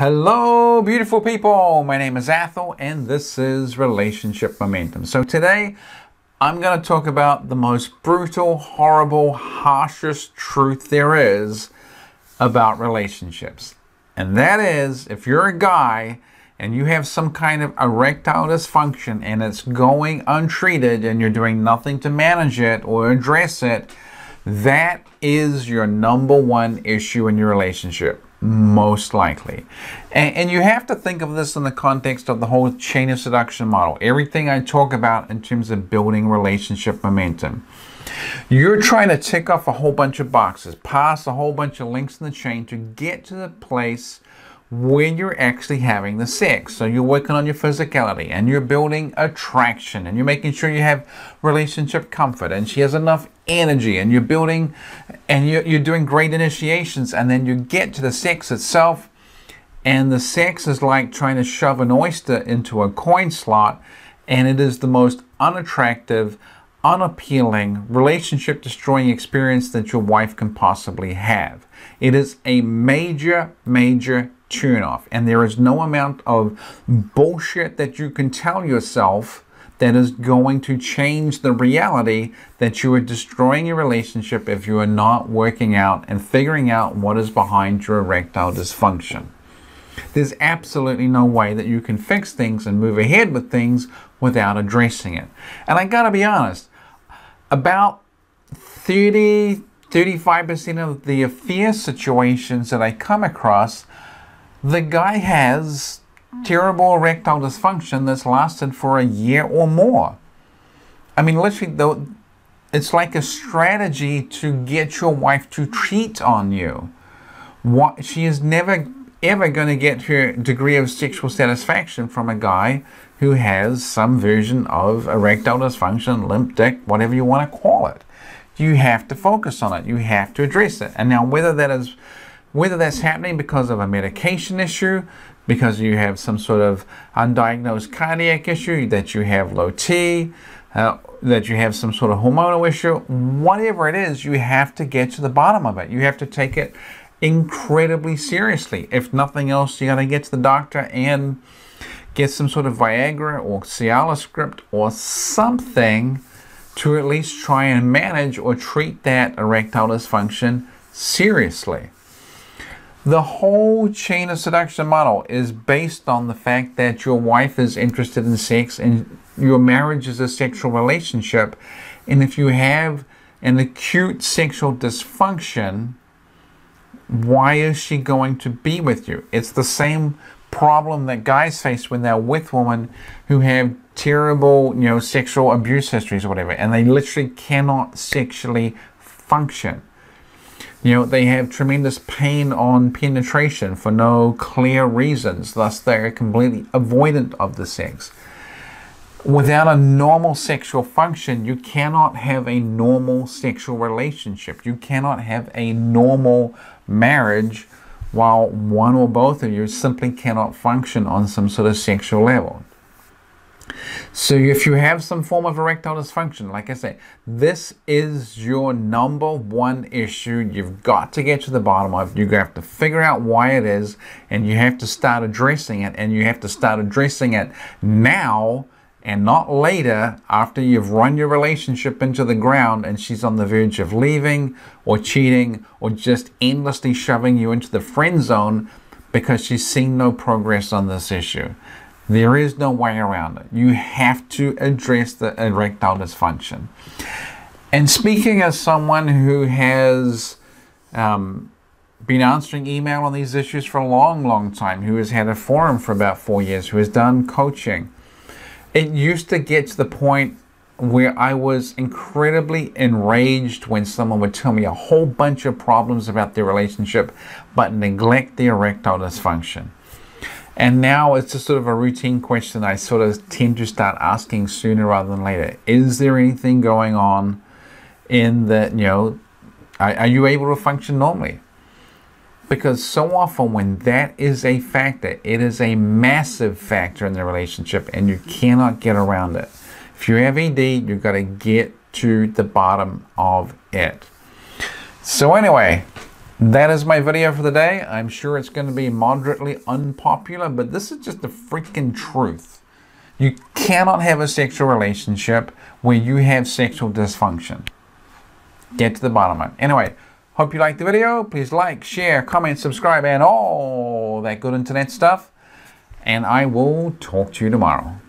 Hello, beautiful people. My name is Athol, and this is Relationship Momentum. So today, I'm going to talk about the most brutal, horrible, harshest truth there is about relationships. And that is, if you're a guy and you have some kind of erectile dysfunction and it's going untreated and you're doing nothing to manage it or address it, that is your #1 issue in your relationship. Most likely. And you have to think of this in the context of the whole chain of seduction model. Everything I talk about in terms of building relationship momentum. You're trying to tick off a whole bunch of boxes, pass a whole bunch of links in the chain to get to the place where you're actually having the sex. So you're working on your physicality and you're building attraction and you're making sure you have relationship comfort and she has enough energy and you're building and you're doing great initiations, and then you get to the sex itself and the sex is like trying to shove an oyster into a coin slot, and it is the most unattractive, unappealing, relationship destroying experience that your wife can possibly have. It is a major turn off, and there is no amount of bullshit that you can tell yourself that is going to change the reality that you are destroying your relationship if you are not working out and figuring out what is behind your erectile dysfunction. There's absolutely no way that you can fix things and move ahead with things without addressing it. And I gotta be honest, about 35% of the affair situations that I come across, the guy has terrible erectile dysfunction that's lasted for a year or more. I mean, literally, though, it's like a strategy to get your wife to cheat on you. She is never ever going to get her degree of sexual satisfaction from a guy who has some version of erectile dysfunction, limp dick, whatever you want to call it. You have to focus on it. You have to address it. And now whether that's happening because of a medication issue, because you have some sort of undiagnosed cardiac issue, that you have low T, that you have some sort of hormonal issue, whatever it is, you have to get to the bottom of it. You have to take it incredibly seriously. If nothing else, you got to get to the doctor and get some sort of Viagra or Cialis script or something to at least try and manage or treat that erectile dysfunction seriously. The whole chain of seduction model is based on the fact that your wife is interested in sex and your marriage is a sexual relationship. And if you have an acute sexual dysfunction, why is she going to be with you? It's the same problem that guys face when they're with women who have terrible, sexual abuse histories or whatever, and they literally cannot sexually function. They have tremendous pain on penetration for no clear reasons, thus they're completely avoidant of the sex. Without a normal sexual function, you cannot have a normal sexual relationship. You cannot have a normal marriage while one or both of you simply cannot function on some sort of sexual level. So if you have some form of erectile dysfunction, like I say, this is your #1 issue. You've got to get to the bottom of it. You have to figure out why it is, and you have to start addressing it, and you have to start addressing it now and not later, after you've run your relationship into the ground and she's on the verge of leaving or cheating or just endlessly shoving you into the friend zone because she's seen no progress on this issue. There is no way around it. You have to address the erectile dysfunction. And speaking as someone who has been answering email on these issues for a long time, who has had a forum for about 4 years, who has done coaching, it used to get to the point where I was incredibly enraged when someone would tell me a whole bunch of problems about their relationship but neglect the erectile dysfunction. And now it's just sort of a routine question I sort of tend to start asking sooner rather than later. Is there anything going on in that, are you able to function normally? Because so often when that is a factor, it is a massive factor in the relationship and you cannot get around it. If you have ED, you've got to get to the bottom of it. So anyway, That is my video for the day. I'm sure it's going to be moderately unpopular, but this is just the freaking truth. You cannot have a sexual relationship where you have sexual dysfunction. Get to the bottom of it. Anyway, hope you liked the video. Please like, share, comment, subscribe, and all that good internet stuff. And I will talk to you tomorrow.